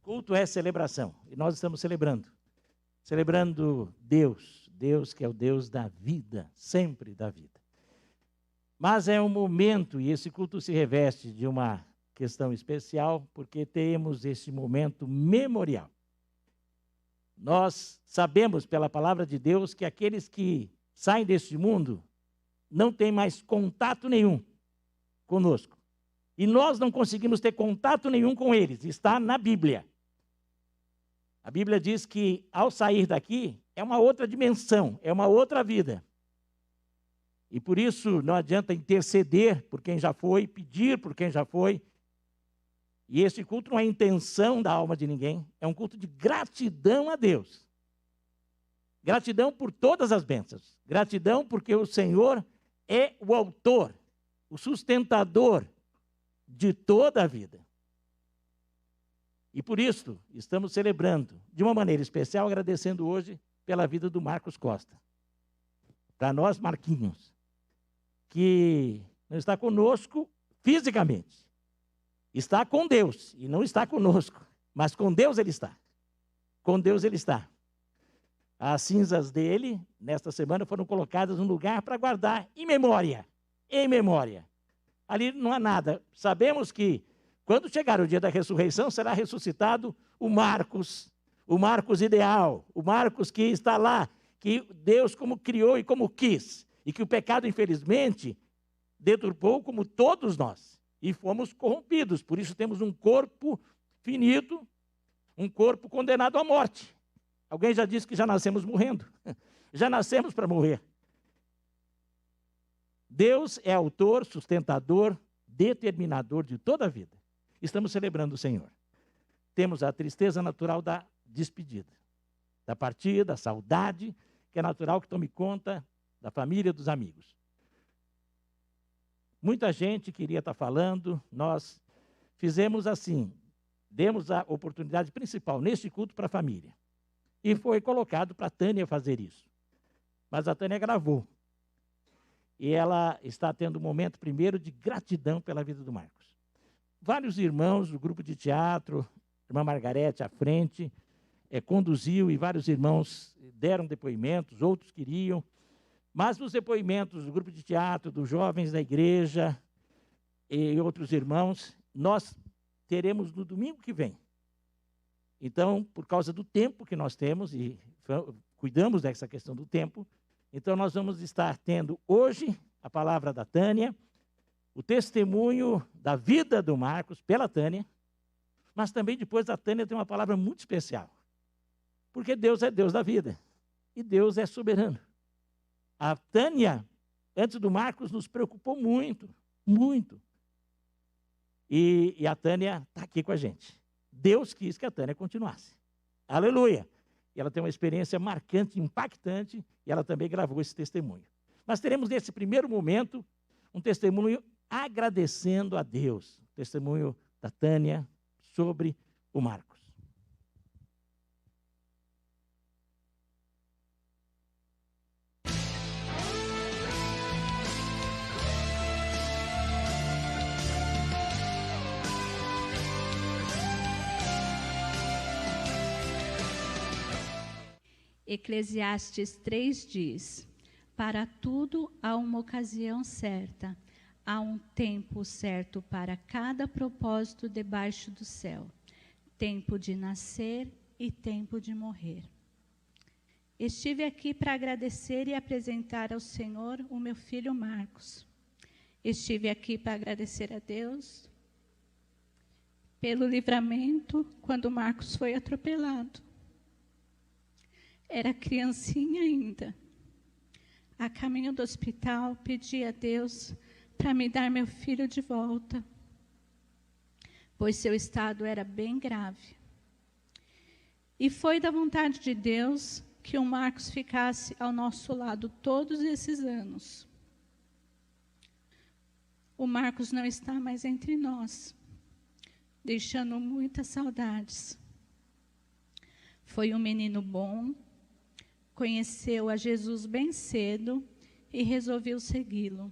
Culto é celebração, e nós estamos celebrando Deus que é o Deus da vida, sempre da vida. Mas é um momento, e esse culto se reveste de uma questão especial, porque temos esse momento memorial. Nós sabemos pela palavra de Deus que aqueles que saem deste mundo não têm mais contato nenhum conosco. E nós não conseguimos ter contato nenhum com eles, está na Bíblia. A Bíblia diz que ao sair daqui é uma outra dimensão, é uma outra vida. E por isso não adianta interceder por quem já foi, pedir por quem já foi. E esse culto não é intenção da alma de ninguém, é um culto de gratidão a Deus. Gratidão por todas as bênçãos. Gratidão porque o Senhor é o autor, o sustentador de toda a vida. E por isso estamos celebrando, de uma maneira especial, agradecendo hoje pela vida do Marcos Costa. Para nós, Marquinhos, que não está conosco fisicamente. Está com Deus e não está conosco, mas com Deus ele está. Com Deus ele está. As cinzas dele, nesta semana, foram colocadas num lugar para guardar em memória. Em memória. Ali não há nada. Sabemos que, quando chegar o dia da ressurreição, será ressuscitado o Marcos ideal, o Marcos que está lá, que Deus como criou e como quis, e que o pecado, infelizmente, deturpou como todos nós. E fomos corrompidos, por isso temos um corpo finito, um corpo condenado à morte. Alguém já disse que já nascemos morrendo. Já nascemos para morrer. Deus é autor, sustentador, determinador de toda a vida. Estamos celebrando o Senhor. Temos a tristeza natural da despedida, da partida, da saudade, que é natural que tome conta da família, dos amigos. Muita gente queria estar falando, nós fizemos assim, demos a oportunidade principal neste culto para a família. E foi colocado para a Tânia fazer isso. Mas a Tânia gravou. E ela está tendo um momento primeiro de gratidão pela vida do Marcos. Vários irmãos do grupo de teatro, a irmã Margarete à frente, conduziu e vários irmãos deram depoimentos, outros queriam. Mas nos depoimentos do grupo de teatro, dos jovens da igreja e outros irmãos, nós teremos no domingo que vem. Então, por causa do tempo que nós temos, e cuidamos dessa questão do tempo, então nós vamos estar tendo hoje a palavra da Tânia, o testemunho da vida do Marcos pela Tânia, mas também depois da Tânia tem uma palavra muito especial. Porque Deus é Deus da vida e Deus é soberano. A Tânia, antes do Marcos, nos preocupou muito, muito. E a Tânia está aqui com a gente. Deus quis que a Tânia continuasse. Aleluia! E ela tem uma experiência marcante, impactante, e ela também gravou esse testemunho. Mas teremos nesse primeiro momento um testemunho agradecendo a Deus. O testemunho da Tânia sobre o Marcos. Eclesiastes 3 diz: para tudo há uma ocasião certa, há um tempo certo para cada propósito debaixo do céu, tempo de nascer e tempo de morrer. Estive aqui para agradecer e apresentar ao Senhor o meu filho Marcos. Estive aqui para agradecer a Deus pelo livramento quando Marcos foi atropelado. Era criancinha ainda. A caminho do hospital, pedi a Deus para me dar meu filho de volta, pois seu estado era bem grave. E foi da vontade de Deus que o Marcos ficasse ao nosso lado todos esses anos. O Marcos não está mais entre nós, deixando muitas saudades. Foi um menino bom, conheceu a Jesus bem cedo e resolveu segui-lo.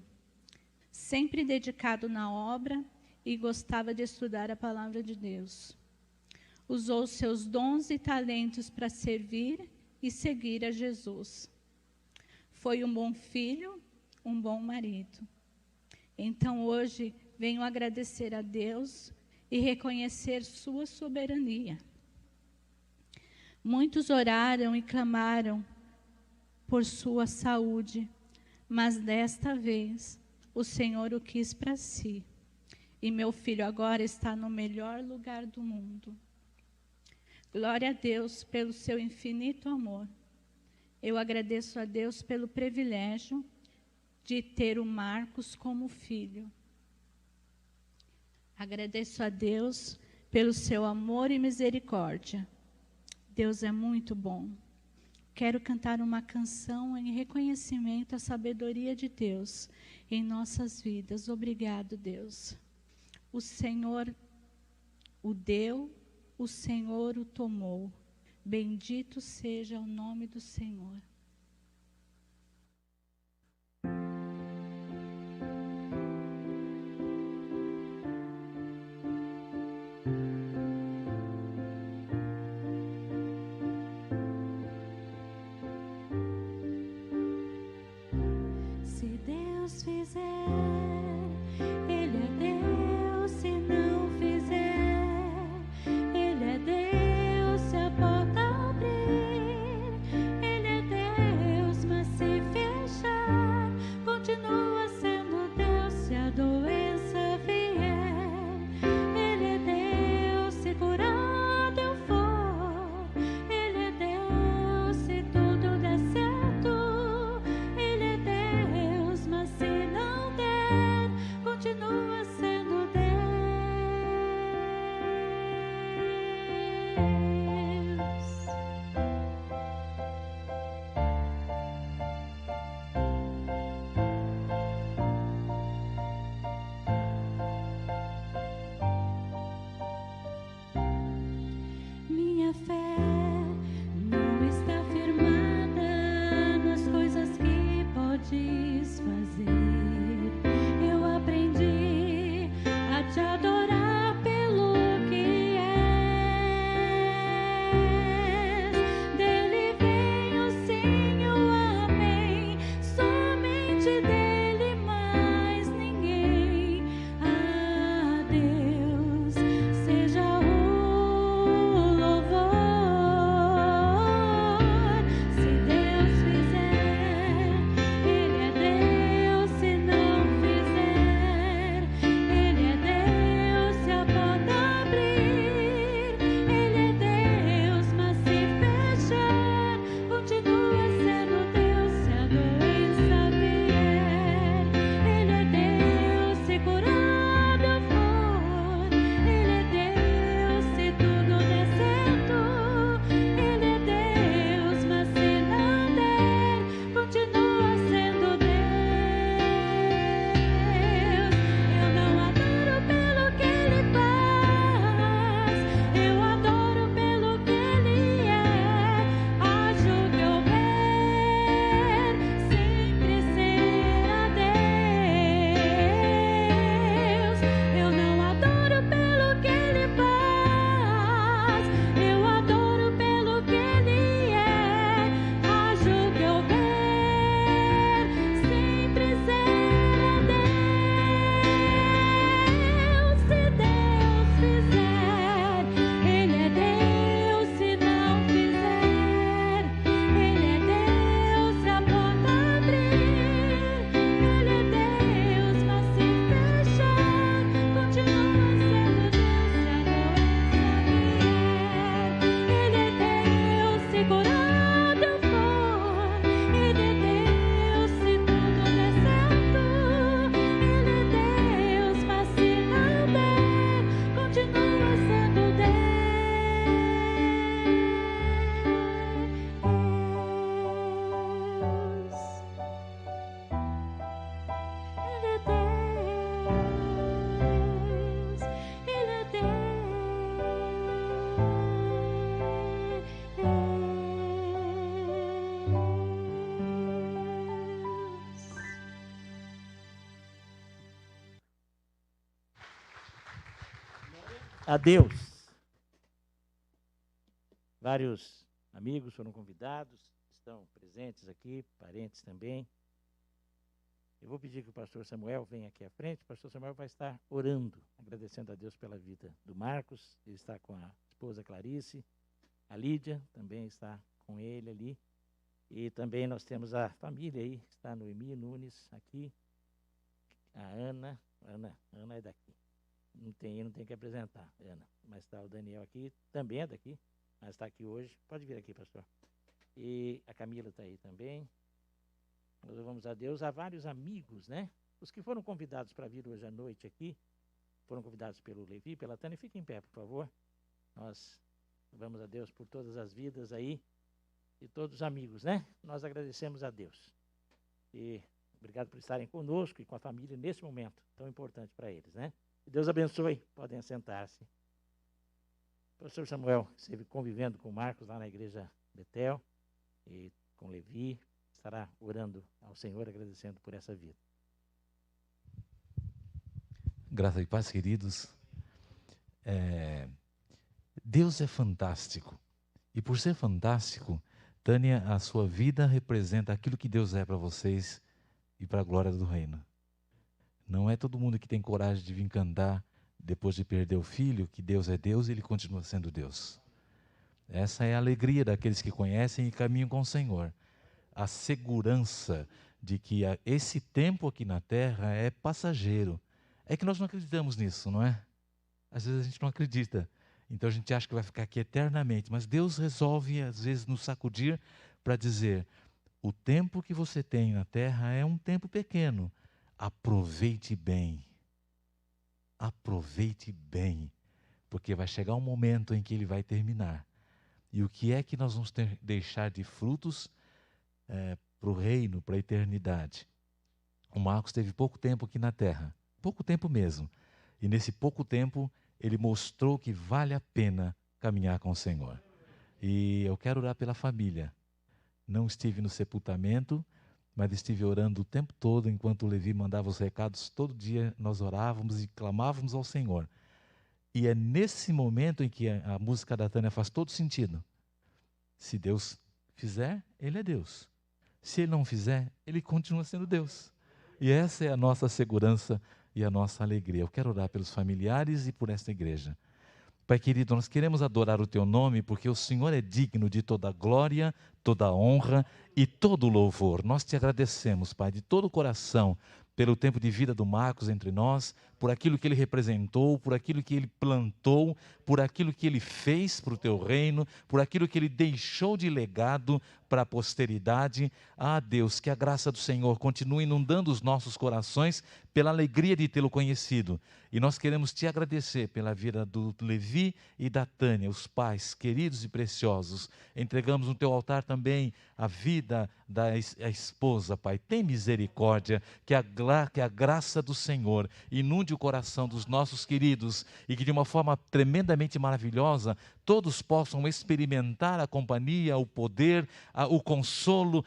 Sempre dedicado na obra e gostava de estudar a palavra de Deus. Usou seus dons e talentos para servir e seguir a Jesus. Foi um bom filho, um bom marido. Então hoje venho agradecer a Deus e reconhecer sua soberania. Muitos oraram e clamaram por sua saúde, mas desta vez o Senhor o quis para si. E meu filho agora está no melhor lugar do mundo. Glória a Deus pelo seu infinito amor. Eu agradeço a Deus pelo privilégio de ter o Marcos como filho. Agradeço a Deus pelo seu amor e misericórdia. Deus é muito bom. Quero cantar uma canção em reconhecimento à sabedoria de Deus em nossas vidas. Obrigado, Deus. O Senhor o deu, o Senhor o tomou. Bendito seja o nome do Senhor. Se Deus fizer, Ele é Deus. Se não fizer, Ele é Deus. Se a porta abrir, Ele é Deus. Mas se fechar, continua sendo Deus. Se a doença vier, Ele é Deus. Se curado eu for, Ele é Deus. Se tudo der certo, Ele é Deus. Mas se não der, continua sendo Deus. Minha fé não está firmada nas coisas que podes fazer. Eu aprendi a te adorar pelo que és. Dele vem o sim, o amém. Somente dele, mais ninguém. A Deus seja o louvor. Se Deus fizer, Ele é Deus. Se não fizer, Ele é Deus. Se a porta abrir, Ele é Deus. Mas se fechar, continua sendo Deus. Se a doença vier, Ele é Deus. Se curado eu for, Ele é Deus. Se tudo der certo, Ele é Deus. Mas se não der, continua sendo Deus. Eu não adoro pelo que Ele faz, eu adoro pelo que Ele é. Acho que houver, sempre será Deus. Eu não adoro pelo que Ele faz, eu adoro pelo que Ele é. Acho que houver, sempre será Deus. Se Deus fizer, Ele é Deus. Se não fizer, Ele é Deus. Se a porta abrir, Ele é Deus. Mas se fechar, continua sendo Deus. Se a doença vier, Ele é Deus. Se curado eu for, Ele é Deus. Se tudo der certo, Ele é Deus. Mas se não der, continua sendo Deus. Ele é Deus. Ele é Deus. A Deus. Vários amigos foram convidados, estão presentes aqui, parentes também. Eu vou pedir que o pastor Samuel venha aqui à frente. O pastor Samuel vai estar orando, agradecendo a Deus pela vida do Marcos. Ele está com a esposa Clarice. A Lídia também está com ele ali. E também nós temos a família aí, que está no Emi Nunes aqui. A Ana é daqui. Não tem que apresentar, Ana. Mas está o Daniel aqui, também é daqui, mas está aqui hoje. Pode vir aqui, pastor. E a Camila está aí também. Nós louvamos a Deus. Há vários amigos, né? Os que foram convidados para vir hoje à noite aqui, foram convidados pelo Levi, pela Tânia. Fiquem em pé, por favor. Nós louvamos a Deus por todas as vidas aí e todos os amigos, né? Nós agradecemos a Deus. E obrigado por estarem conosco e com a família nesse momento tão importante para eles, né? Que Deus abençoe. Podem assentar-se. O pastor Samuel esteve convivendo com o Marcos lá na igreja Betel e com Levi. Estará orando ao Senhor, agradecendo por essa vida. Graça e paz, queridos. Deus é fantástico. E por ser fantástico, Tânia, a sua vida representa aquilo que Deus é para vocês e para a glória do reino. Não é todo mundo que tem coragem de vir cantar depois de perder o filho, que Deus é Deus e Ele continua sendo Deus. Essa é a alegria daqueles que conhecem e caminham com o Senhor. A segurança de que esse tempo aqui na terra é passageiro. É que nós não acreditamos nisso, não é? Às vezes a gente não acredita. Então a gente acha que vai ficar aqui eternamente. Mas Deus resolve, às vezes, nos sacudir para dizer: o tempo que você tem na terra é um tempo pequeno. Aproveite bem. Aproveite bem. Porque vai chegar um momento em que ele vai terminar. E o que é que nós vamos deixar de frutos para o reino, para a eternidade? O Marcos teve pouco tempo aqui na terra, pouco tempo mesmo. E nesse pouco tempo, ele mostrou que vale a pena caminhar com o Senhor. E eu quero orar pela família. Não estive no sepultamento, mas estive orando o tempo todo, enquanto o Levi mandava os recados. Todo dia nós orávamos e clamávamos ao Senhor. E é nesse momento em que a música da Tânia faz todo sentido. Se Deus fizer, Ele é Deus. Se Ele não fizer, Ele continua sendo Deus. E essa é a nossa segurança e a nossa alegria. Eu quero orar pelos familiares e por esta igreja. Pai querido, nós queremos adorar o Teu nome, porque o Senhor é digno de toda glória, toda honra e todo louvor. Nós Te agradecemos, Pai, de todo o coração, pelo tempo de vida do Marcos entre nós, por aquilo que ele representou, por aquilo que ele plantou, por aquilo que ele fez para o Teu reino, por aquilo que ele deixou de legado para a posteridade. Ah, Deus, que a graça do Senhor continue inundando os nossos corações pela alegria de tê-lo conhecido. E nós queremos Te agradecer pela vida do Levi e da Tânia, os pais queridos e preciosos. Entregamos no Teu altar também a vida da esposa, Pai. Tem misericórdia, que a graça do Senhor inunde o coração dos nossos queridos e que de uma forma tremendamente maravilhosa todos possam experimentar a companhia, o poder, o consolo,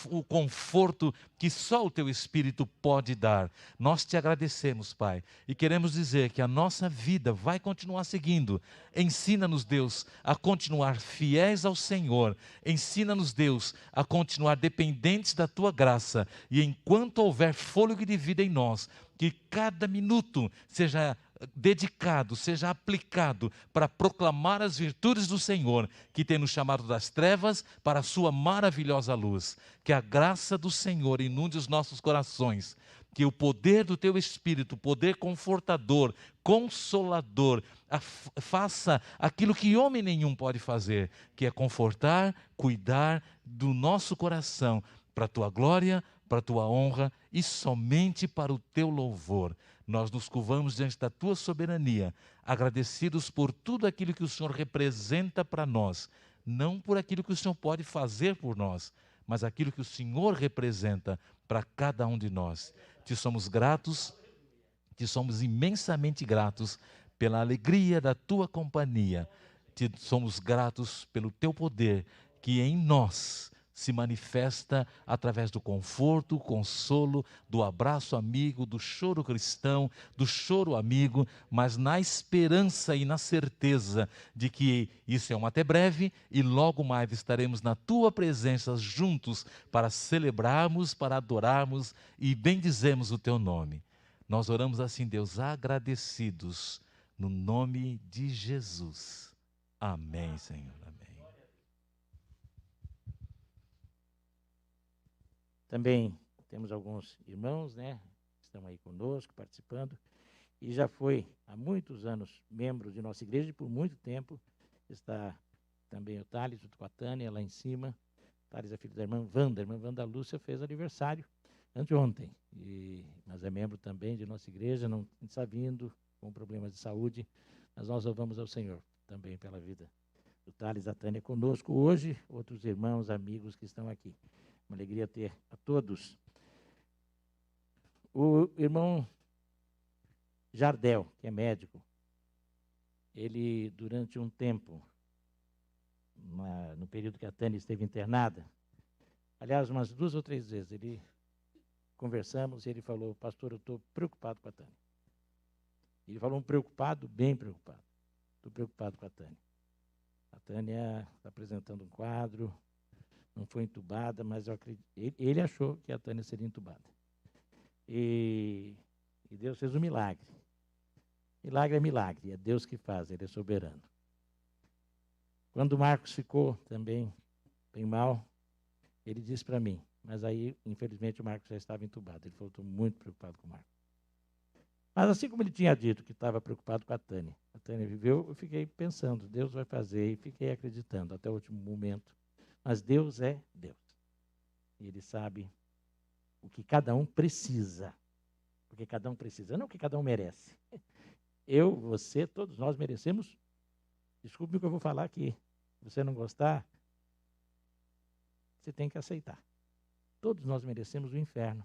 o conforto que só o Teu Espírito pode dar. Nós Te agradecemos, Pai, e queremos dizer que a nossa vida vai continuar seguindo. Ensina-nos, Deus, a continuar fiéis ao Senhor. Ensina-nos, Deus, a continuar dependentes da Tua graça. E enquanto houver fôlego de vida em nós, que cada minuto seja dedicado, seja aplicado para proclamar as virtudes do Senhor, que tem nos chamado das trevas para a sua maravilhosa luz. Que a graça do Senhor inunde os nossos corações, que o poder do Teu Espírito, poder confortador, consolador, faça aquilo que homem nenhum pode fazer, que é confortar, cuidar do nosso coração, para a Tua glória, para a Tua honra e somente para o Teu louvor. Nós nos curvamos diante da Tua soberania, agradecidos por tudo aquilo que o Senhor representa para nós, não por aquilo que o Senhor pode fazer por nós, mas aquilo que o Senhor representa para cada um de nós. Te somos gratos, te somos imensamente gratos pela alegria da Tua companhia. Te somos gratos pelo Teu poder, que em nós se manifesta através do conforto, consolo, do abraço amigo, do choro cristão, do choro amigo, mas na esperança e na certeza de que isso é um até breve e logo mais estaremos na tua presença juntos para celebrarmos, para adorarmos e bendizemos o teu nome. Nós oramos assim, Deus, agradecidos no nome de Jesus. Amém, Senhor. Amém. Também temos alguns irmãos, né, que estão aí conosco, participando, e já foi há muitos anos membro de nossa igreja, e por muito tempo está também o Thales, junto com a Tânia, lá em cima. O Thales é filho da irmã Wanda. A irmã Wanda Lúcia fez aniversário anteontem, mas é membro também de nossa igreja, não está vindo com problemas de saúde, mas nós louvamos ao Senhor também pela vida do Thales, a Tânia conosco hoje, outros irmãos, amigos que estão aqui. Uma alegria ter a todos. O irmão Jardel, que é médico, ele, durante um tempo, no período que a Tânia esteve internada, aliás, umas 2 ou 3 vezes, conversamos e ele falou, pastor, eu estou preocupado com a Tânia. Ele falou preocupado, bem preocupado. Estou preocupado com a Tânia. A Tânia está apresentando um quadro, não foi entubada, mas eu acredito, ele achou que a Tânia seria entubada. E Deus fez um milagre. Milagre é milagre, é Deus que faz, Ele é soberano. Quando o Marcos ficou também bem mal, ele disse para mim, mas aí, infelizmente, o Marcos já estava entubado. Ele falou, estou muito preocupado com o Marcos. Mas assim como ele tinha dito que estava preocupado com a Tânia viveu, eu fiquei pensando, Deus vai fazer, e fiquei acreditando até o último momento. Mas Deus é Deus. E Ele sabe o que cada um precisa. Porque cada um precisa, não o que cada um merece. Eu, você, todos nós merecemos. Desculpe o que eu vou falar aqui. Se você não gostar, você tem que aceitar. Todos nós merecemos o inferno.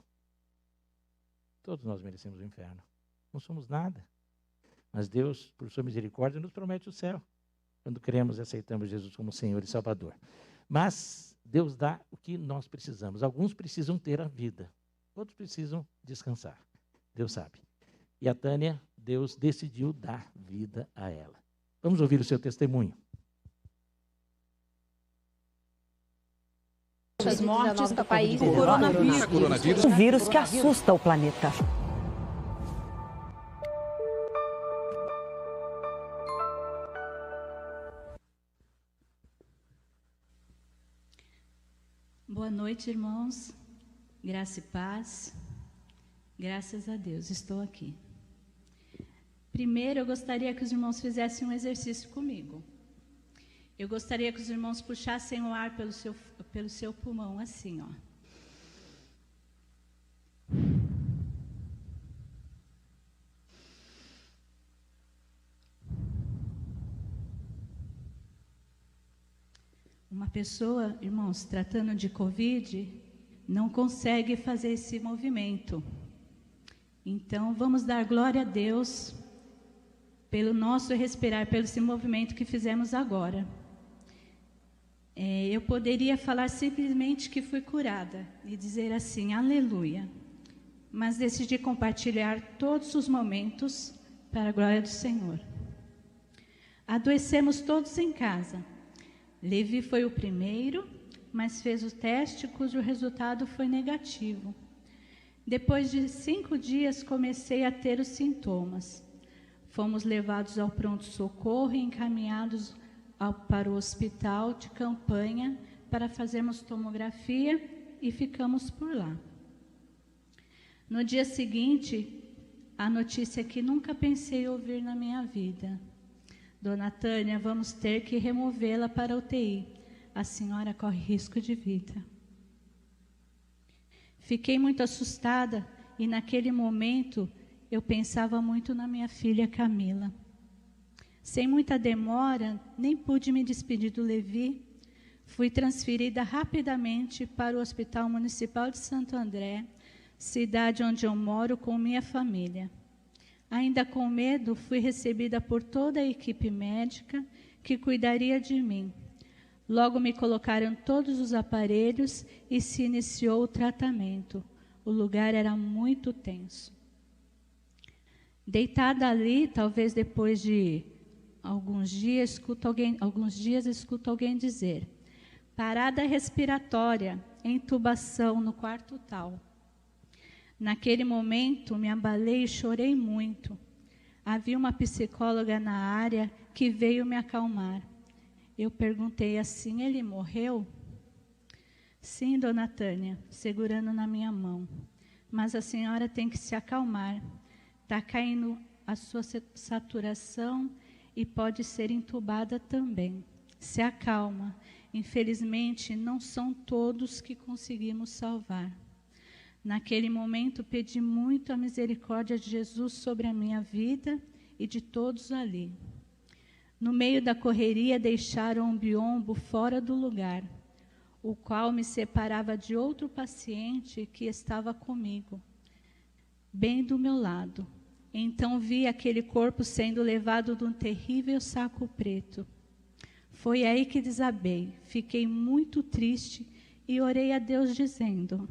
Todos nós merecemos o inferno. Não somos nada. Mas Deus, por sua misericórdia, nos promete o céu. Quando cremos e aceitamos Jesus como Senhor e Salvador. Mas Deus dá o que nós precisamos. Alguns precisam ter a vida. Outros precisam descansar. Deus sabe. E a Tânia, Deus decidiu dar vida a ela. Vamos ouvir o seu testemunho. As mortes do país. O coronavírus. Um vírus que assusta o planeta. Boa noite, irmãos. Graça e paz. Graças a Deus, estou aqui. Primeiro, eu gostaria que os irmãos fizessem um exercício comigo. Eu gostaria que os irmãos puxassem o ar pelo seu pulmão, assim, ó. Uma pessoa, irmãos, tratando de Covid, não consegue fazer esse movimento. Então, vamos dar glória a Deus pelo nosso respirar, pelo esse movimento que fizemos agora. Eu poderia falar simplesmente que fui curada e dizer assim, aleluia. Mas decidi compartilhar todos os momentos para a glória do Senhor. Adoecemos todos em casa. Levi foi o primeiro, mas fez o teste cujo resultado foi negativo. Depois de 5 dias comecei a ter os sintomas. Fomos levados ao pronto-socorro e encaminhados para o hospital de campanha para fazermos tomografia e ficamos por lá. No dia seguinte, a notícia que nunca pensei ouvir na minha vida. Dona Tânia, vamos ter que removê-la para a UTI. A senhora corre risco de vida. Fiquei muito assustada e naquele momento eu pensava muito na minha filha Camila. Sem muita demora, nem pude me despedir do Levi. Fui transferida rapidamente para o Hospital Municipal de Santo André, cidade onde eu moro com minha família. Ainda com medo, fui recebida por toda a equipe médica que cuidaria de mim. Logo me colocaram todos os aparelhos e se iniciou o tratamento. O lugar era muito tenso. Deitada ali, talvez depois de alguns dias, escuto alguém dizer: parada respiratória, intubação no quarto tal. Naquele momento, me abalei e chorei muito. Havia uma psicóloga na área que veio me acalmar. Eu perguntei assim: ele morreu? Sim, dona Tânia, segurando na minha mão. Mas a senhora tem que se acalmar. Está caindo a sua saturação e pode ser entubada também. Se acalma. Infelizmente, não são todos que conseguimos salvar. Naquele momento, pedi muito a misericórdia de Jesus sobre a minha vida e de todos ali. No meio da correria, deixaram um biombo fora do lugar, o qual me separava de outro paciente que estava comigo, bem do meu lado. Então vi aquele corpo sendo levado num terrível saco preto. Foi aí que desabei. Fiquei muito triste e orei a Deus dizendo: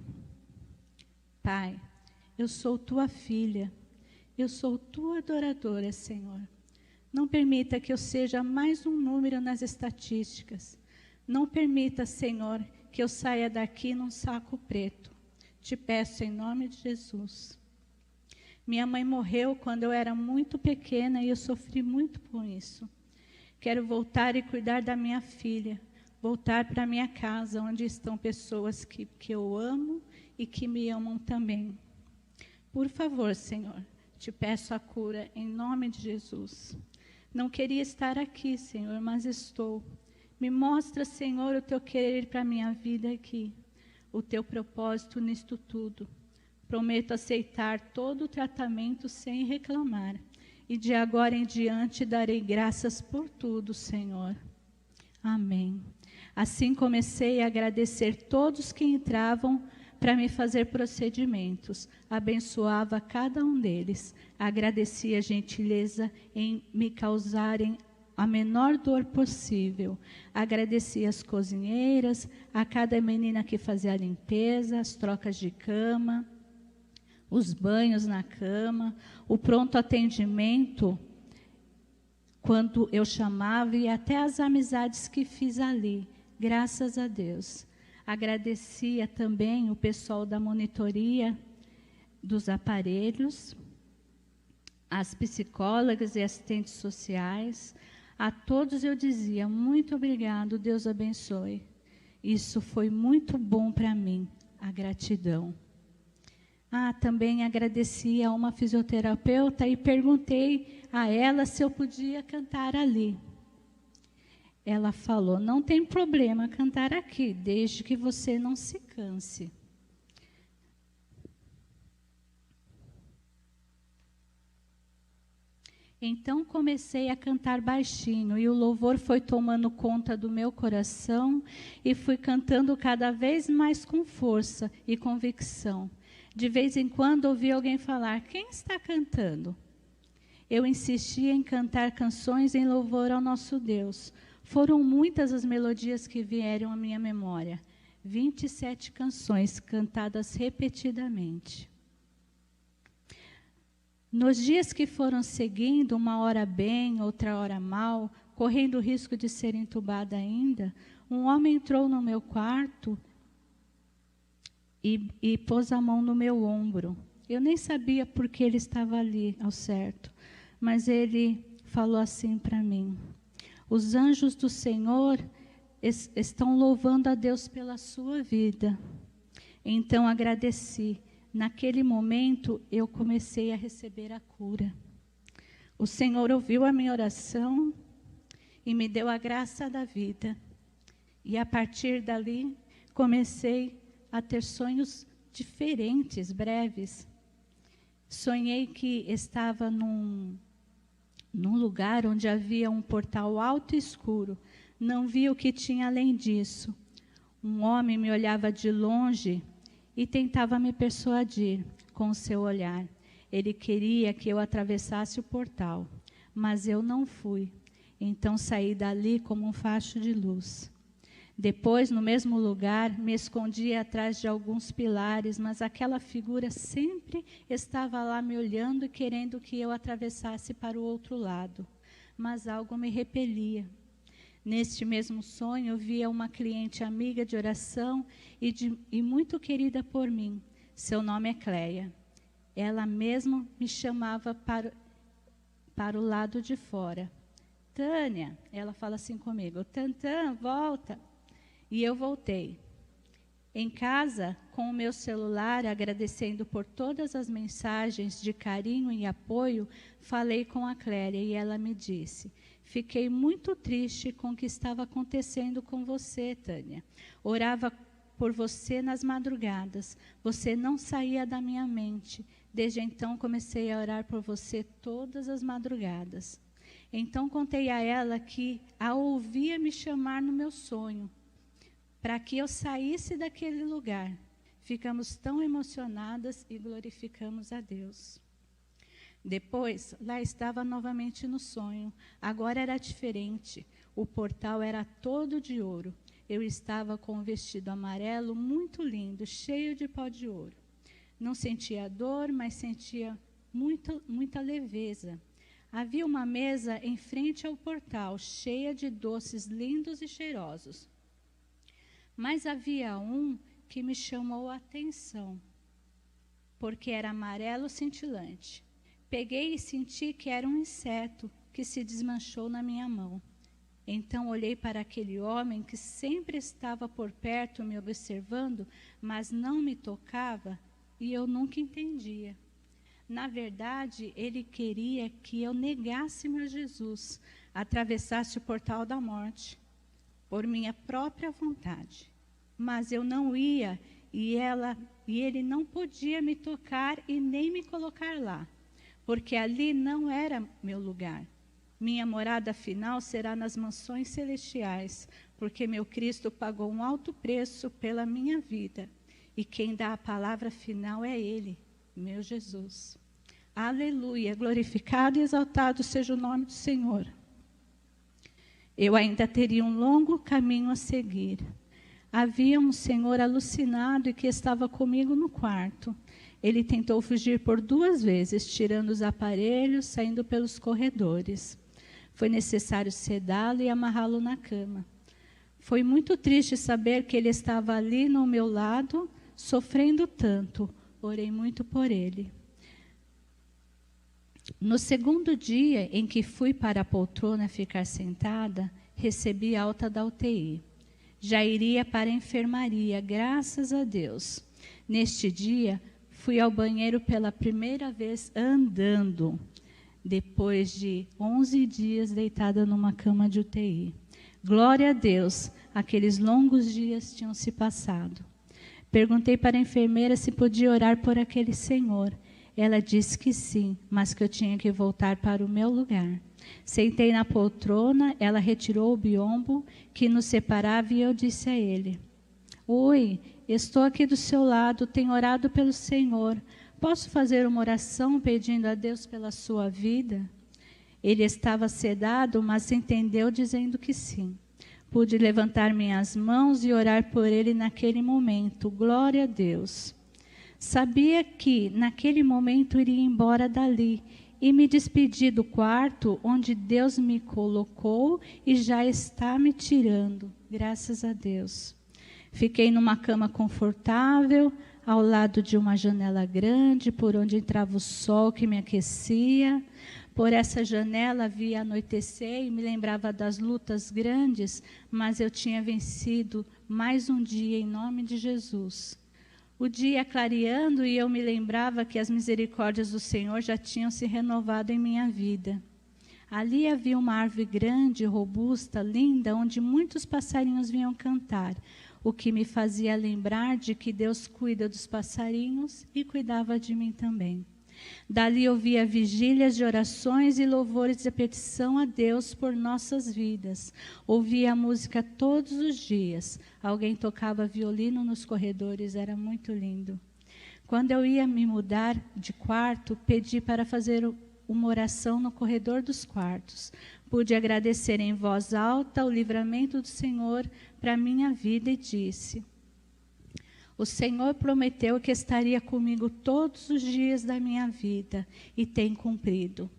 Pai, eu sou tua filha, eu sou tua adoradora, Senhor. Não permita que eu seja mais um número nas estatísticas. Não permita, Senhor, que eu saia daqui num saco preto. Te peço em nome de Jesus. Minha mãe morreu quando eu era muito pequena e eu sofri muito com isso. Quero voltar e cuidar da minha filha, voltar para minha casa, onde estão pessoas que eu amo e que me amam também. Por favor, Senhor, te peço a cura em nome de Jesus. Não queria estar aqui, Senhor, mas estou. Me mostra, Senhor, o teu querer para a minha vida aqui, o teu propósito nisto tudo. Prometo aceitar todo o tratamento sem reclamar. E de agora em diante darei graças por tudo, Senhor. Amém. Assim comecei a agradecer todos que entravam para me fazer procedimentos. Abençoava cada um deles. Agradecia a gentileza em me causarem a menor dor possível. Agradecia as cozinheiras, a cada menina que fazia a limpeza, as trocas de cama, os banhos na cama, o pronto atendimento, quando eu chamava, e até as amizades que fiz ali, graças a Deus. Agradecia também o pessoal da monitoria dos aparelhos, as psicólogas e assistentes sociais. A todos eu dizia: muito obrigado, Deus abençoe. Isso foi muito bom para mim, a gratidão. Também agradeci a uma fisioterapeuta e perguntei a ela se eu podia cantar ali. Ela falou: não tem problema cantar aqui, desde que você não se canse. Então comecei a cantar baixinho e o louvor foi tomando conta do meu coração e fui cantando cada vez mais com força e convicção. De vez em quando ouvi alguém falar: quem está cantando? Eu insistia em cantar canções em louvor ao nosso Deus. Foram muitas as melodias que vieram à minha memória. 27 canções cantadas repetidamente. Nos dias que foram seguindo, uma hora bem, outra hora mal, correndo o risco de ser entubada ainda, um homem entrou no meu quarto e pôs a mão no meu ombro. Eu nem sabia por que ele estava ali, ao certo, mas ele falou assim para mim: os anjos do Senhor estão louvando a Deus pela sua vida. Então agradeci. Naquele momento, eu comecei a receber a cura. O Senhor ouviu a minha oração e me deu a graça da vida. E a partir dali, comecei a ter sonhos diferentes, breves. Sonhei que estava num lugar onde havia um portal alto e escuro. Não vi o que tinha além disso. Um homem me olhava de longe e tentava me persuadir com o seu olhar. Ele queria que eu atravessasse o portal, mas eu não fui. Então saí dali como um facho de luz. Depois, no mesmo lugar, me escondi atrás de alguns pilares, mas aquela figura sempre estava lá me olhando e querendo que eu atravessasse para o outro lado. Mas algo me repelia. Neste mesmo sonho, eu via uma cliente amiga de oração e muito querida por mim. Seu nome é Cleia. Ela mesma me chamava para o lado de fora. Tânia, ela fala assim comigo, Tantã, volta. E eu voltei. Em casa, com o meu celular, agradecendo por todas as mensagens de carinho e apoio, falei com a Cléria e ela me disse: fiquei muito triste com o que estava acontecendo com você, Tânia. Orava por você nas madrugadas. Você não saía da minha mente. Desde então, comecei a orar por você todas as madrugadas. Então, contei a ela que a ouvia me chamar no meu sonho, para que eu saísse daquele lugar. Ficamos tão emocionadas e glorificamos a Deus. Depois, lá estava novamente no sonho. Agora era diferente. O portal era todo de ouro. Eu estava com um vestido amarelo muito lindo, cheio de pó de ouro. Não sentia dor, mas sentia muita leveza. Havia uma mesa em frente ao portal, cheia de doces lindos e cheirosos. Mas havia um que me chamou a atenção, porque era amarelo cintilante. Peguei e senti que era um inseto que se desmanchou na minha mão. Então olhei para aquele homem que sempre estava por perto me observando, mas não me tocava, e eu nunca entendia. Na verdade, ele queria que eu negasse meu Jesus, atravessasse o portal da morte, por minha própria vontade. Mas eu não ia, e ele não podia me tocar e nem me colocar lá, porque ali não era meu lugar. Minha morada final será nas mansões celestiais, porque meu Cristo pagou um alto preço pela minha vida, e quem dá a palavra final é Ele, meu Jesus. Aleluia, glorificado e exaltado seja o nome do Senhor. Eu ainda teria um longo caminho a seguir. Havia um senhor alucinado e que estava comigo no quarto. Ele tentou fugir por 2 vezes, tirando os aparelhos, saindo pelos corredores. Foi necessário sedá-lo e amarrá-lo na cama. Foi muito triste saber que ele estava ali no meu lado, sofrendo tanto. Orei muito por ele. No segundo dia em que fui para a poltrona ficar sentada, recebi alta da UTI. Já iria para a enfermaria, graças a Deus. Neste dia, fui ao banheiro pela primeira vez andando, depois de 11 dias deitada numa cama de UTI. Glória a Deus, aqueles longos dias tinham se passado. Perguntei para a enfermeira se podia orar por aquele senhor. Ela disse que sim, mas que eu tinha que voltar para o meu lugar. Sentei na poltrona, ela retirou o biombo que nos separava e eu disse a ele: oi, estou aqui do seu lado, tenho orado pelo Senhor. Posso fazer uma oração pedindo a Deus pela sua vida? Ele estava sedado, mas entendeu dizendo que sim. Pude levantar minhas mãos e orar por ele naquele momento. Glória a Deus. Sabia que naquele momento iria embora dali e me despedi do quarto onde Deus me colocou e já está me tirando. Graças a Deus. Fiquei numa cama confortável, ao lado de uma janela grande, por onde entrava o sol que me aquecia. Por essa janela via anoitecer e me lembrava das lutas grandes, mas eu tinha vencido mais um dia em nome de Jesus. O dia clareando e eu me lembrava que as misericórdias do Senhor já tinham se renovado em minha vida. Ali havia uma árvore grande, robusta, linda, onde muitos passarinhos vinham cantar, o que me fazia lembrar de que Deus cuida dos passarinhos e cuidava de mim também. Dali ouvia vigílias de orações e louvores de petição a Deus por nossas vidas. Ouvia a música todos os dias. Alguém tocava violino nos corredores, era muito lindo. Quando eu ia me mudar de quarto, pedi para fazer uma oração no corredor dos quartos, Pude agradecer em voz alta o livramento do Senhor para a minha vida e disse: o Senhor prometeu que estaria comigo todos os dias da minha vida e tem cumprido.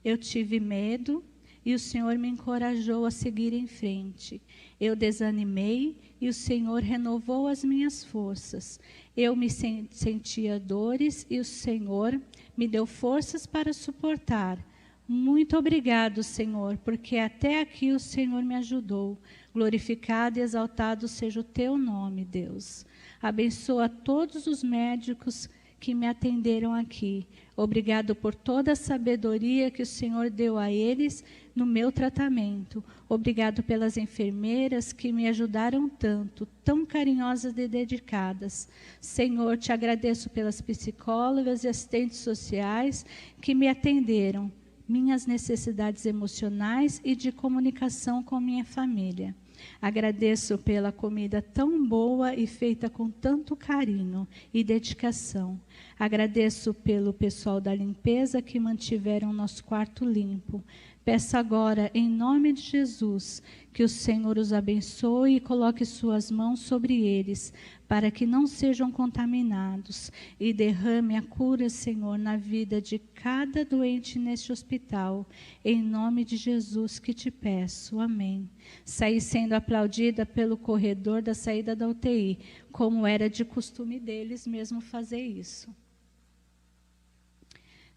Eu tive medo e o Senhor me encorajou a seguir em frente. Eu desanimei e o Senhor renovou as minhas forças. Eu me sentia dores e o Senhor me deu forças para suportar. Muito obrigado, Senhor, porque até aqui o Senhor me ajudou. Glorificado e exaltado seja o teu nome, Deus. Abençoa todos os médicos que me atenderam aqui. Obrigado por toda a sabedoria que o Senhor deu a eles no meu tratamento. Obrigado pelas enfermeiras que me ajudaram tanto, tão carinhosas e dedicadas. Senhor, te agradeço pelas psicólogas e assistentes sociais que me atenderam, minhas necessidades emocionais e de comunicação com minha família. Agradeço pela comida tão boa e feita com tanto carinho e dedicação. Agradeço pelo pessoal da limpeza que mantiveram nosso quarto limpo. Peço agora, em nome de Jesus, que o Senhor os abençoe e coloque suas mãos sobre eles, para que não sejam contaminados, e derrame a cura, Senhor, na vida de cada doente neste hospital. Em nome de Jesus que te peço. Amém. Saí sendo aplaudida pelo corredor da saída da UTI, como era de costume deles mesmo fazer isso.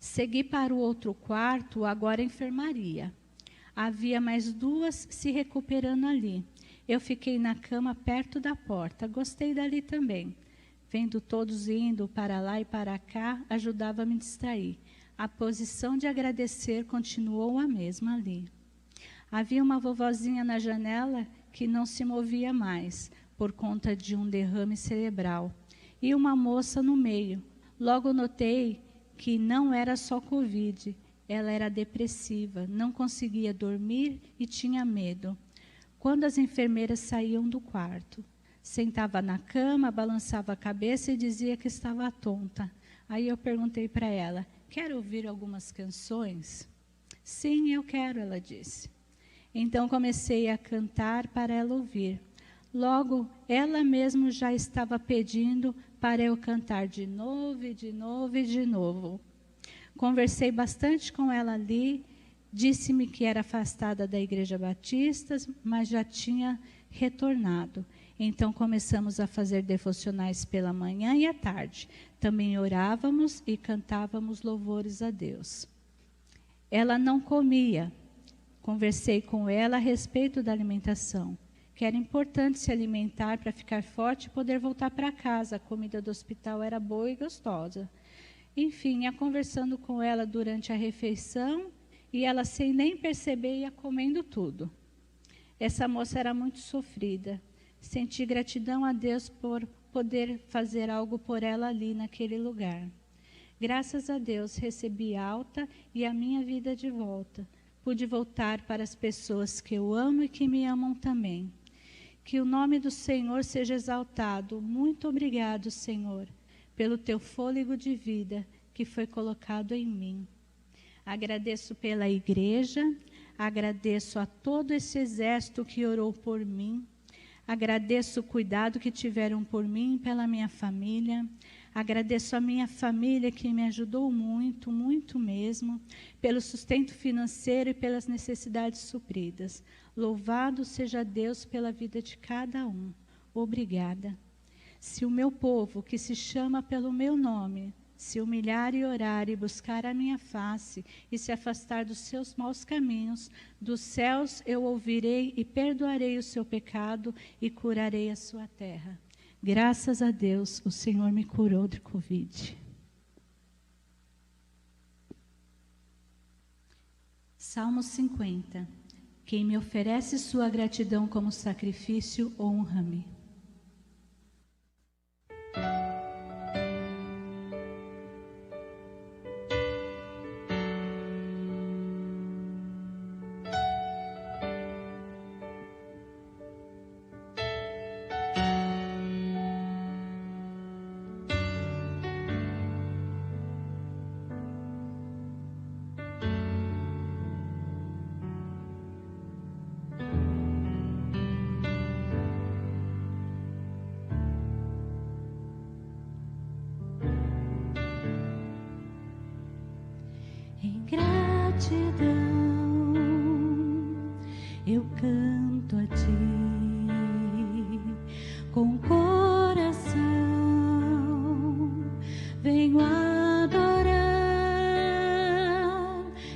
Segui para o outro quarto, agora enfermaria. Havia mais 2 se recuperando ali. Eu fiquei na cama perto da porta. Gostei dali também. Vendo todos indo para lá e para cá, ajudava a me distrair. A posição de agradecer continuou a mesma ali. Havia uma vovozinha na janela que não se movia mais, por conta de um derrame cerebral. E uma moça no meio. Logo notei que não era só Covid, ela era depressiva, não conseguia dormir e tinha medo. Quando as enfermeiras saíam do quarto, sentava na cama, balançava a cabeça e dizia que estava tonta. Aí eu perguntei para ela: quer ouvir algumas canções? Sim, eu quero, ela disse. Então comecei a cantar para ela ouvir. Logo, ela mesma já estava pedindo para eu cantar de novo e de novo e de novo. Conversei bastante com ela ali, disse-me que era afastada da Igreja Batista, mas já tinha retornado. Então começamos a fazer devocionais pela manhã e à tarde. Também orávamos e cantávamos louvores a Deus. Ela não comia. Conversei com ela a respeito da alimentação, que era importante se alimentar para ficar forte e poder voltar para casa. A comida do hospital era boa e gostosa. Enfim, ia conversando com ela durante a refeição e ela, sem nem perceber, ia comendo tudo. Essa moça era muito sofrida. Senti gratidão a Deus por poder fazer algo por ela ali naquele lugar. Graças a Deus, recebi alta e a minha vida de volta. Pude voltar para as pessoas que eu amo e que me amam também. Que o nome do Senhor seja exaltado. Muito obrigado, Senhor, pelo teu fôlego de vida que foi colocado em mim. Agradeço pela igreja, agradeço a todo esse exército que orou por mim, agradeço o cuidado que tiveram por mim e pela minha família, agradeço a minha família que me ajudou muito, muito mesmo, pelo sustento financeiro e pelas necessidades supridas. Louvado seja Deus pela vida de cada um. Obrigada. Se o meu povo, que se chama pelo meu nome, se humilhar e orar e buscar a minha face e se afastar dos seus maus caminhos, dos céus eu ouvirei e perdoarei o seu pecado e curarei a sua terra. Graças a Deus, o Senhor me curou de Covid. Salmo 50. Quem me oferece sua gratidão como sacrifício, honra-me. canto a ti com coração, venho adorar,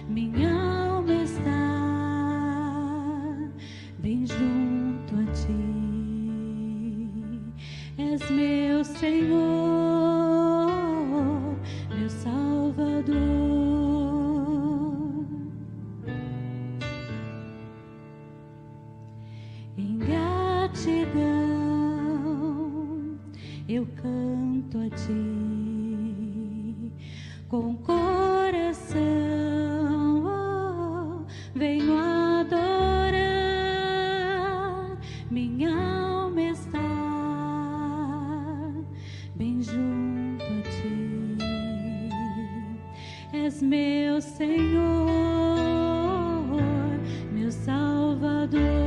minha alma está bem junto a ti, és meu Senhor, meu Salvador. Em gratidão eu canto a ti com coração, oh, venho adorar, minha alma está bem junto a ti, és meu Senhor, meu Salvador.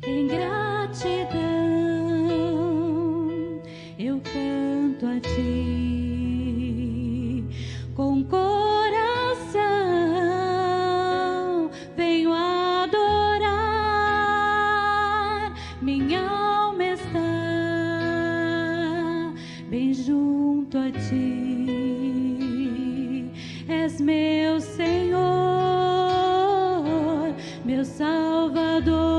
Em gratidão eu canto a ti com coração, venho adorar, minha alma está bem junto a ti, és meu Senhor, meu Salvador.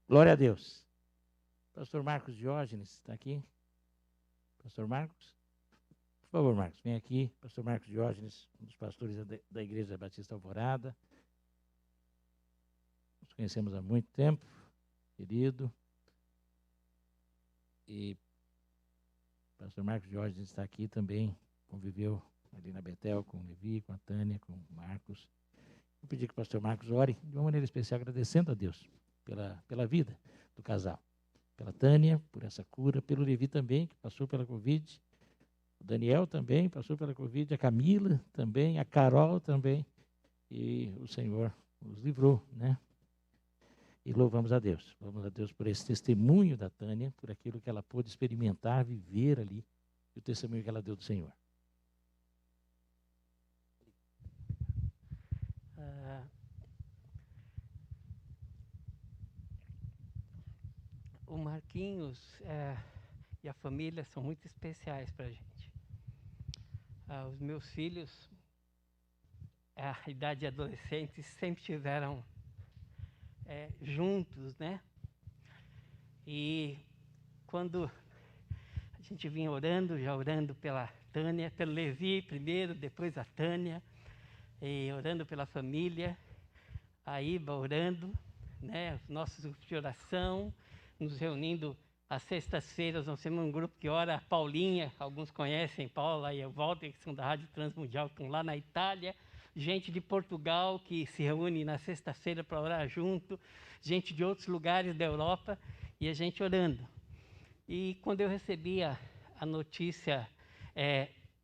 Glória a Deus. Pastor Marcos Diógenes está aqui? Pastor Marcos? Por favor, Marcos, vem aqui. Pastor Marcos Diógenes, um dos pastores da Igreja Batista Alvorada. Nos conhecemos há muito tempo, querido. E Pastor Marcos Diógenes está aqui também, conviveu ali na Betel com o Levi, com a Tânia, com o Marcos. Vou pedir que o pastor Marcos ore de uma maneira especial, agradecendo a Deus pela vida do casal. Pela Tânia, por essa cura, pelo Levi também, que passou pela Covid. O Daniel também passou pela Covid, a Camila também, a Carol também. E o Senhor os livrou, né? E louvamos a Deus. Louvamos a Deus por esse testemunho da Tânia, por aquilo que ela pôde experimentar, viver ali, e o testemunho que ela deu do Senhor. O Marquinhos e a família são muito especiais para a gente. Os meus filhos, a idade adolescente, sempre estiveram juntos, né? E quando a gente vinha orando, já orando pela Tânia, pelo Levi primeiro, depois a Tânia, e orando pela família, a Iba orando, né? Os nossos grupos de oração, nos reunindo às sextas-feiras. Nós temos um grupo que ora, a Paulinha, alguns conhecem, Paula e o Walter, que são da Rádio Transmundial, que estão lá na Itália, gente de Portugal que se reúne na sexta-feira para orar junto, gente de outros lugares da Europa, e a gente orando. E quando eu recebi a notícia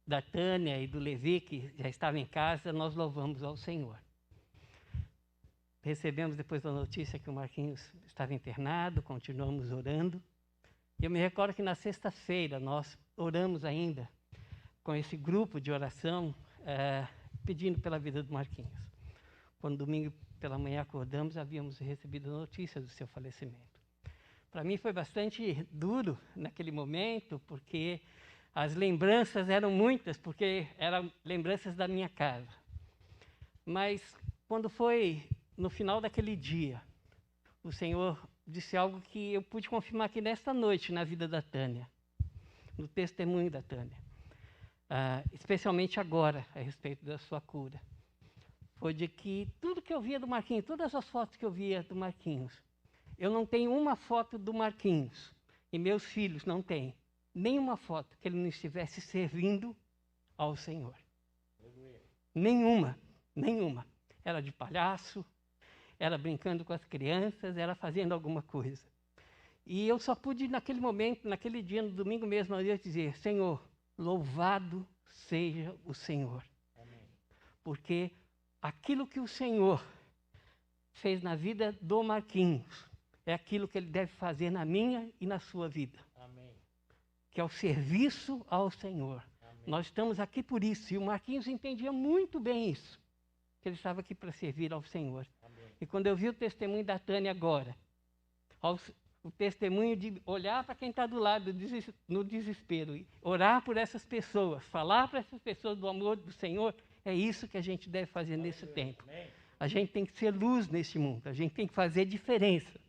da Tânia e do Levi, que já estava em casa, nós louvamos ao Senhor. Recebemos depois a notícia que o Marquinhos estava internado, continuamos orando. Eu me recordo que na sexta-feira nós oramos ainda com esse grupo de oração, pedindo pela vida do Marquinhos. Quando domingo pela manhã acordamos, havíamos recebido a notícia do seu falecimento. Para mim foi bastante duro naquele momento, porque as lembranças eram muitas, porque eram lembranças da minha casa. Mas quando foi no final daquele dia, o Senhor disse algo que eu pude confirmar aqui nesta noite na vida da Tânia, no testemunho da Tânia. Especialmente agora, a respeito da sua cura. Foi de que tudo que eu via do Marquinhos, todas as fotos que eu via do Marquinhos, eu não tenho uma foto do Marquinhos, e meus filhos não têm nenhuma foto que ele não estivesse servindo ao Senhor. Nenhuma, nenhuma. Era de palhaço, era brincando com as crianças, era fazendo alguma coisa. E eu só pude, naquele momento, naquele dia, no domingo mesmo, eu dizer: Senhor, louvado seja o Senhor. Amém. Porque aquilo que o Senhor fez na vida do Marquinhos é aquilo que Ele deve fazer na minha e na sua vida. Amém. Que é o serviço ao Senhor. Amém. Nós estamos aqui por isso. E o Marquinhos entendia muito bem isso, que ele estava aqui para servir ao Senhor. Amém. E quando eu vi o testemunho da Tânia agora, o testemunho de olhar para quem está do lado no desespero, e orar por essas pessoas, falar para essas pessoas do amor do Senhor, é isso que a gente deve fazer nesse tempo. A gente tem que ser luz nesse mundo, a gente tem que fazer diferença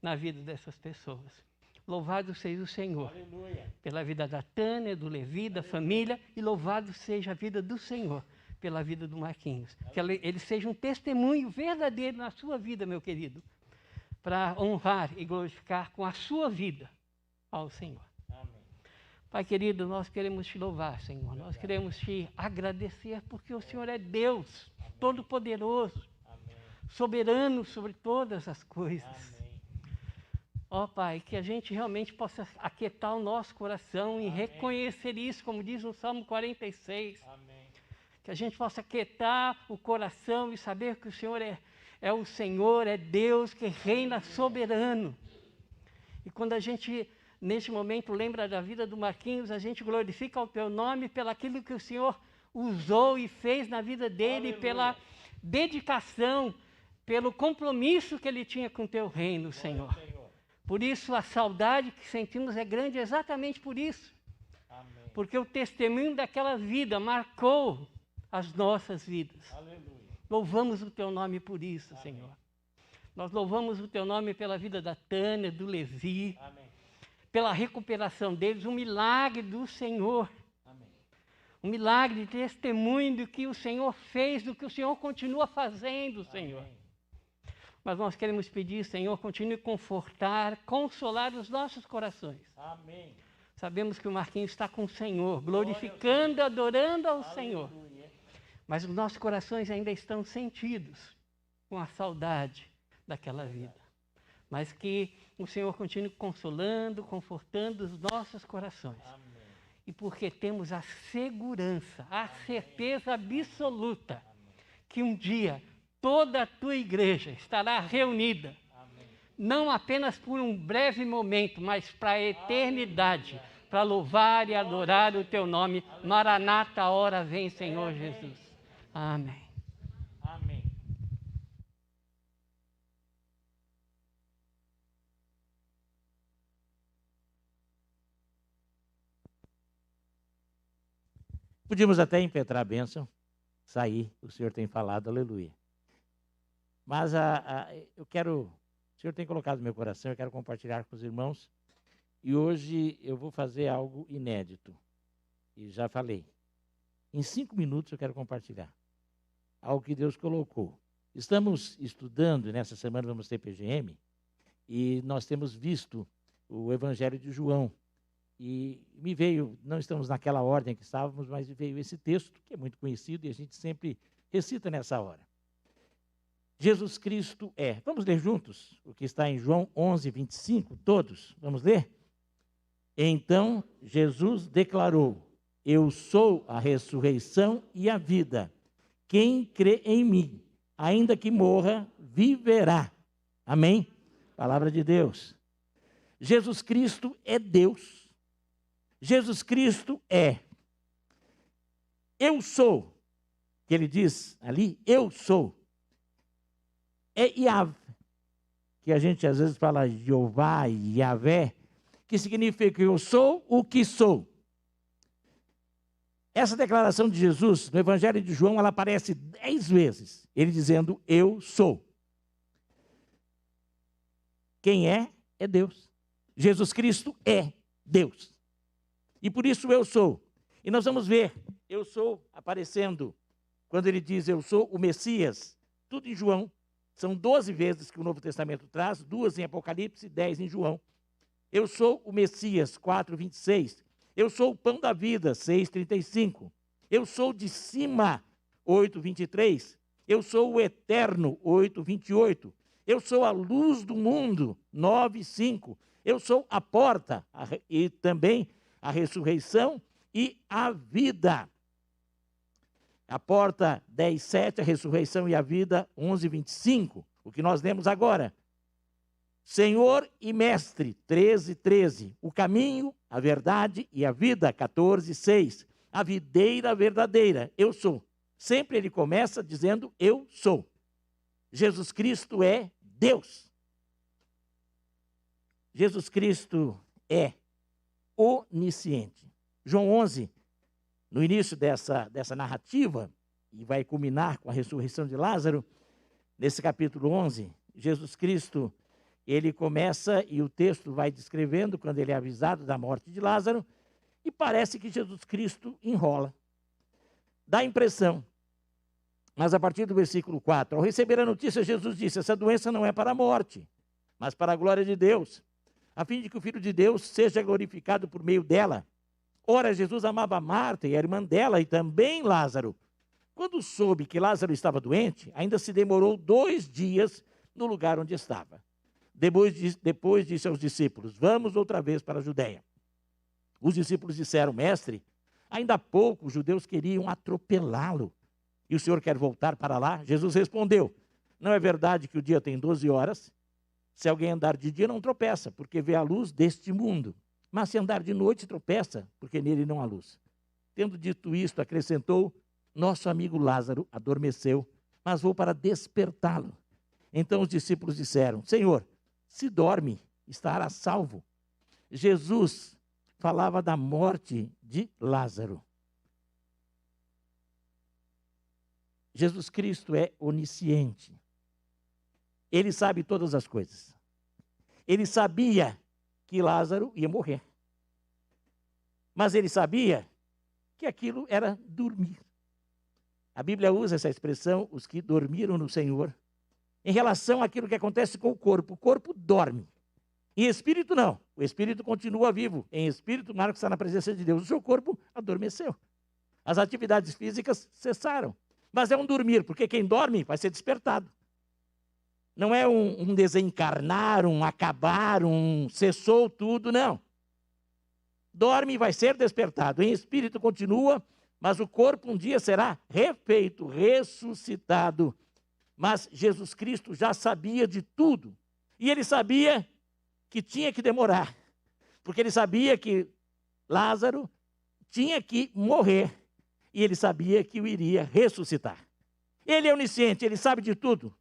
na vida dessas pessoas. Louvado seja o Senhor. Aleluia. Pela vida da Tânia, do Levi, da família, e louvado seja a vida do Senhor pela vida do Marquinhos. Aleluia. Que ele seja um testemunho verdadeiro na sua vida, meu querido, para honrar e glorificar com a sua vida ao Senhor. Amém. Pai querido, nós queremos te louvar, Senhor. Verdade. Nós queremos te agradecer porque o Senhor é Deus, amém, todo-poderoso, amém, soberano sobre todas as coisas. Ó Pai, que a gente realmente possa aquietar o nosso coração e amém, reconhecer isso, como diz no Salmo 46. Amém. Que a gente possa aquietar o coração e saber que o Senhor é o Senhor, é Deus que reina soberano. E quando a gente, neste momento, lembra da vida do Marquinhos, a gente glorifica o Teu nome pelo aquilo que o Senhor usou e fez na vida dele, aleluia, pela dedicação, pelo compromisso que ele tinha com o Teu reino, Senhor. Por isso, a saudade que sentimos é grande exatamente por isso. Amém. Porque o testemunho daquela vida marcou as nossas vidas. Aleluia. Louvamos o Teu nome por isso, amém, Senhor. Nós louvamos o Teu nome pela vida da Tânia, do Levi, amém, pela recuperação deles, um milagre do Senhor. Amém. Um milagre de testemunho do que o Senhor fez, do que o Senhor continua fazendo, Senhor. Amém. Mas nós queremos pedir, Senhor, continue a confortar, consolar os nossos corações. Amém. Sabemos que o Marquinhos está com o Senhor, glorificando, adorando ao aleluia, Senhor. Mas os nossos corações ainda estão sentidos com a saudade daquela vida. Mas que o Senhor continue consolando, confortando os nossos corações. Amém. E porque temos a segurança, a amém, certeza absoluta, amém, que um dia toda a Tua igreja estará reunida, amém, não apenas por um breve momento, mas para a eternidade, para louvar e adorar o Teu nome. Maranata, a hora vem, Senhor amém, Jesus. Amém. Amém. Podíamos até impetrar a bênção, sair, o Senhor tem falado, aleluia. Mas o Senhor tem colocado no meu coração, eu quero compartilhar com os irmãos, e hoje eu vou fazer algo inédito, e já falei. Em 5 minutos eu quero compartilhar algo que Deus colocou. Estamos estudando, nessa semana vamos ter PGM, e nós temos visto o Evangelho de João. E me veio, não estamos naquela ordem que estávamos, mas veio esse texto, que é muito conhecido, e a gente sempre recita nessa hora. Jesus Cristo é. Vamos ler juntos o que está em João 11, 25, todos? Vamos ler? Então Jesus declarou: eu sou a ressurreição e a vida. Quem crê em mim, ainda que morra, viverá. Amém? Palavra de Deus. Jesus Cristo é Deus. Jesus Cristo é. Eu sou. Que ele diz ali, eu sou. É Yahvé, que a gente às vezes fala Jeová, Yahvé, que significa eu sou o que sou. Essa declaração de Jesus, no Evangelho de João, ela aparece 10 vezes. Ele dizendo, eu sou. Quem é Deus. Jesus Cristo é Deus. E por isso eu sou. E nós vamos ver, eu sou aparecendo, quando ele diz eu sou o Messias, tudo em João. São 12 vezes que o Novo Testamento traz, 2 em Apocalipse, 10 em João. Eu sou o Messias, 4, 26. Eu sou o pão da vida, 6,35. Eu sou de cima, 8,23. Eu sou o eterno, 8,28. Eu sou a luz do mundo, 9,5. Eu sou a porta, e também a ressurreição e a vida. A porta, 10,7, a ressurreição e a vida, 11,25. O que nós lemos agora. Senhor e Mestre, 13,13. O caminho, a verdade e a vida, 14,6. A videira verdadeira, eu sou. Sempre ele começa dizendo, eu sou. Jesus Cristo é Deus. Jesus Cristo é onisciente. João 11, no início dessa narrativa, e vai culminar com a ressurreição de Lázaro, nesse capítulo 11, Jesus Cristo, ele começa, e o texto vai descrevendo, quando ele é avisado da morte de Lázaro, e parece que Jesus Cristo enrola. Dá a impressão. Mas a partir do versículo 4, ao receber a notícia, Jesus disse, essa doença não é para a morte, mas para a glória de Deus, a fim de que o Filho de Deus seja glorificado por meio dela. Ora, Jesus amava Marta e a irmã dela e também Lázaro. Quando soube que Lázaro estava doente, ainda se demorou 2 dias no lugar onde estava. Depois disse aos discípulos, vamos outra vez para a Judeia. Os discípulos disseram, mestre, ainda há pouco os judeus queriam atropelá-lo. E o Senhor quer voltar para lá? Jesus respondeu, não é verdade que o dia tem 12 horas? Se alguém andar de dia não tropeça, porque vê a luz deste mundo. Mas se andar de noite tropeça, porque nele não há luz. Tendo dito isto, acrescentou, nosso amigo Lázaro adormeceu, mas vou para despertá-lo. Então os discípulos disseram, Senhor, se dorme, estará salvo. Jesus falava da morte de Lázaro. Jesus Cristo é onisciente. Ele sabe todas as coisas. Ele sabia que Lázaro ia morrer. Mas ele sabia que aquilo era dormir. A Bíblia usa essa expressão, os que dormiram no Senhor, em relação àquilo que acontece com o corpo. O corpo dorme. Em espírito, não. O espírito continua vivo. Em espírito, Marcos está na presença de Deus. O seu corpo adormeceu. As atividades físicas cessaram. Mas é um dormir, porque quem dorme vai ser despertado. Não é um desencarnar, um acabar, um cessou tudo, não. Dorme e vai ser despertado. Em espírito continua, mas o corpo um dia será refeito, ressuscitado. Mas Jesus Cristo já sabia de tudo. E ele sabia que tinha que demorar. Porque ele sabia que Lázaro tinha que morrer. E ele sabia que o iria ressuscitar. Ele é onisciente, ele sabe de tudo.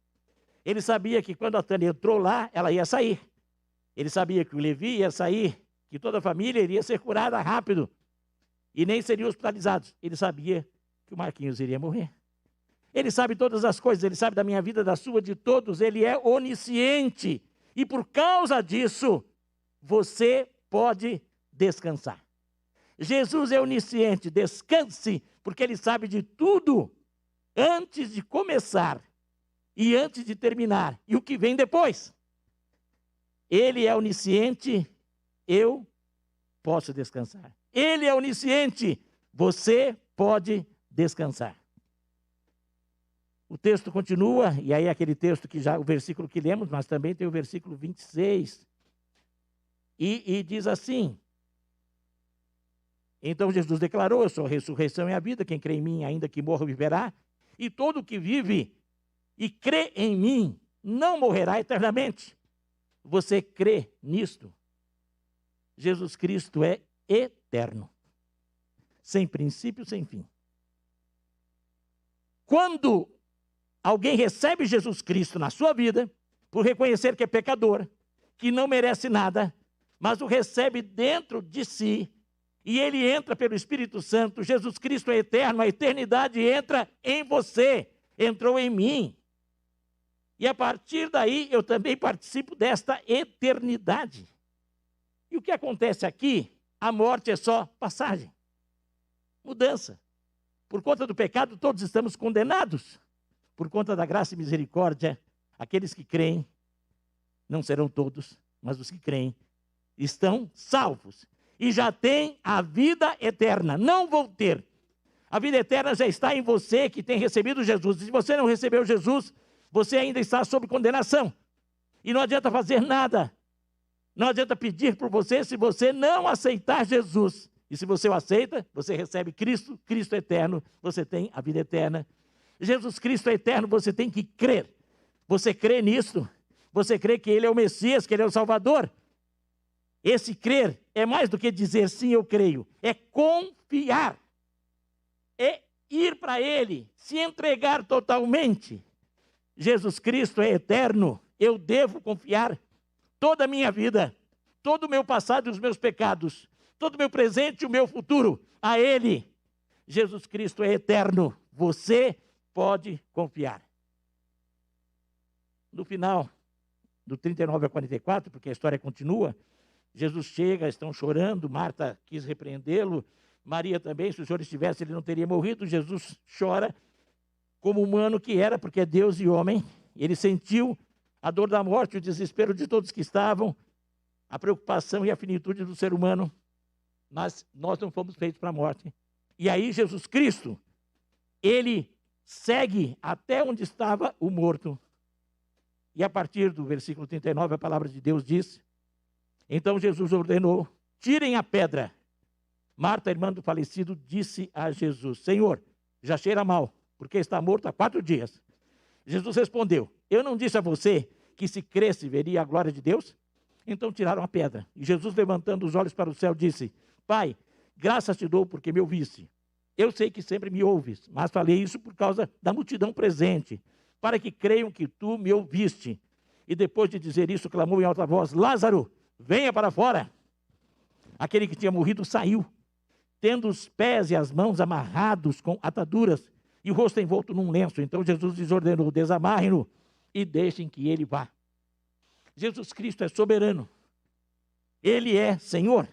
Ele sabia que quando a Tânia entrou lá, ela ia sair. Ele sabia que o Levi ia sair, que toda a família iria ser curada rápido. e nem seriam hospitalizados. Ele sabia que o Marquinhos iria morrer. Ele sabe todas as coisas, ele sabe da minha vida, da sua, de todos. Ele é onisciente. E por causa disso, você pode descansar. Jesus é onisciente, descanse, porque ele sabe de tudo antes de começar e antes de terminar. E o que vem depois? Ele é onisciente, eu posso descansar. Ele é onisciente, você pode descansar. O texto continua, e aí aquele texto que já, o versículo que lemos, mas também tem o versículo 26. E diz assim: então Jesus declarou: eu sou a ressurreição e a vida, quem crê em mim, ainda que morra, viverá. E todo que vive e crê em mim, não morrerá eternamente. Você crê nisto? Jesus Cristo é eterno, sem princípio, sem fim. Quando alguém recebe Jesus Cristo na sua vida, por reconhecer que é pecador, que não merece nada, mas o recebe dentro de si, e ele entra pelo Espírito Santo, Jesus Cristo é eterno, a eternidade entra em você, entrou em mim. E a partir daí eu também participo desta eternidade. E o que acontece aqui? A morte é só passagem, mudança. Por conta do pecado todos estamos condenados. Por conta da graça e misericórdia, aqueles que creem, não serão todos, mas os que creem, estão salvos. E já têm a vida eterna. Não vão ter. A vida eterna já está em você que tem recebido Jesus. Se você não recebeu Jesus, você ainda está sob condenação. E não adianta fazer nada. Não adianta pedir por você se você não aceitar Jesus. E se você o aceita, você recebe Cristo, Cristo é eterno, você tem a vida eterna. Jesus Cristo é eterno, você tem que crer. Você crê nisso? Você crê que Ele é o Messias, que Ele é o Salvador? Esse crer é mais do que dizer sim, eu creio. É confiar. É ir para Ele, se entregar totalmente. Jesus Cristo é eterno, eu devo confiar toda a minha vida, todo o meu passado e os meus pecados, todo o meu presente e o meu futuro a Ele. Jesus Cristo é eterno, você pode confiar. No final, do 39 a 44, porque a história continua, Jesus chega, estão chorando, Marta quis repreendê-lo, Maria também, se o Senhor estivesse, ele não teria morrido. Jesus chora como humano que era, porque é Deus e homem. Ele sentiu a dor da morte, o desespero de todos que estavam, a preocupação e a finitude do ser humano. Mas nós não fomos feitos para a morte. E aí Jesus Cristo, ele segue até onde estava o morto. E a partir do versículo 39, a palavra de Deus diz: então Jesus ordenou, tirem a pedra. Marta, irmã do falecido, disse a Jesus: Senhor, já cheira mal, porque está morto há 4 dias. Jesus respondeu: eu não disse a você que se cresce veria a glória de Deus? Então tiraram a pedra. E Jesus, levantando os olhos para o céu, disse: Pai, graças te dou porque me ouviste. Eu sei que sempre me ouves, mas falei isso por causa da multidão presente, para que creiam que tu me ouviste. E depois de dizer isso, clamou em alta voz: Lázaro, venha para fora. Aquele que tinha morrido saiu, tendo os pés e as mãos amarrados com ataduras e o rosto envolto num lenço. Então Jesus lhes ordenou: desamarrem-no e deixem que ele vá. Jesus Cristo é soberano. Ele é Senhor.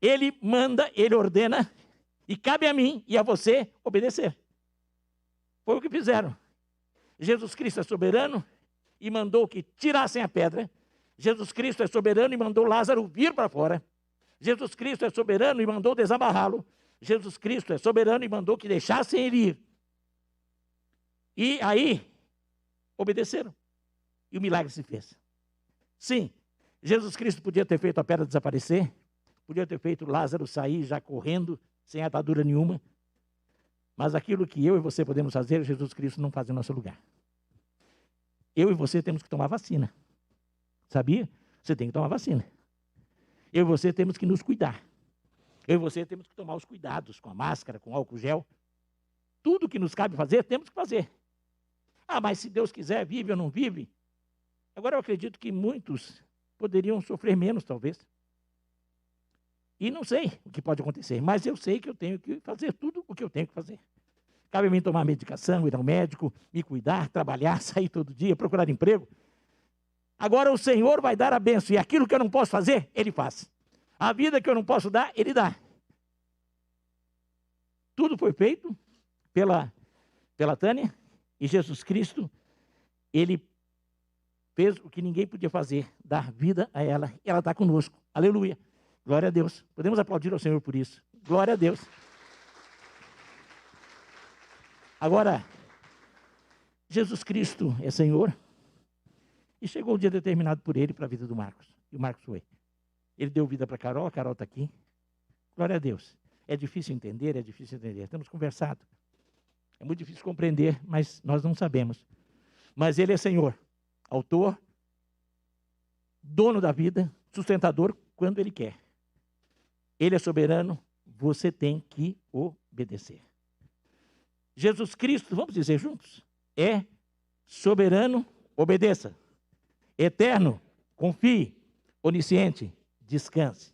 Ele manda, ele ordena, e cabe a mim e a você obedecer. Foi o que fizeram. Jesus Cristo é soberano e mandou que tirassem a pedra. Jesus Cristo é soberano e mandou Lázaro vir para fora. Jesus Cristo é soberano e mandou desamarrá-lo. Jesus Cristo é soberano e mandou que deixassem ele ir. E aí, obedeceram. E o milagre se fez. Sim, Jesus Cristo podia ter feito a pedra desaparecer, podia ter feito Lázaro sair já correndo, sem atadura nenhuma. Mas aquilo que eu e você podemos fazer, Jesus Cristo não faz em nosso lugar. Eu e você temos que tomar vacina. Sabia? Você tem que tomar vacina. Eu e você temos que nos cuidar. Eu e você temos que tomar os cuidados com a máscara, com álcool gel. Tudo que nos cabe fazer, temos que fazer. Ah, mas se Deus quiser, vive ou não vive? Agora eu acredito que muitos poderiam sofrer menos, talvez. E não sei o que pode acontecer, mas eu sei que eu tenho que fazer tudo o que eu tenho que fazer. Cabe a mim tomar medicação, ir ao médico, me cuidar, trabalhar, sair todo dia, procurar emprego. Agora o Senhor vai dar a bênção, e aquilo que eu não posso fazer, Ele faz. A vida que eu não posso dar, Ele dá. Tudo foi feito pela Tânia, e Jesus Cristo, Ele fez o que ninguém podia fazer, dar vida a ela, e ela está conosco. Aleluia. Glória a Deus. Podemos aplaudir ao Senhor por isso. Glória a Deus. Agora, Jesus Cristo é Senhor, e chegou o dia determinado por Ele para a vida do Marcos. E o Marcos foi. Ele deu vida para a Carol está aqui. Glória a Deus. É difícil entender, Temos conversado. É muito difícil compreender, mas nós não sabemos. Mas Ele é Senhor, autor, dono da vida, sustentador quando Ele quer. Ele é soberano, você tem que obedecer. Jesus Cristo, vamos dizer juntos, é soberano, obedeça. Eterno, confie. Onisciente, descanse.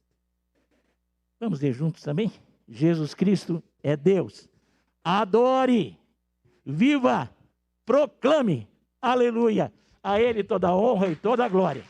Vamos dizer juntos também? Jesus Cristo é Deus. Adore, viva, proclame, aleluia. A Ele toda a honra e toda a glória.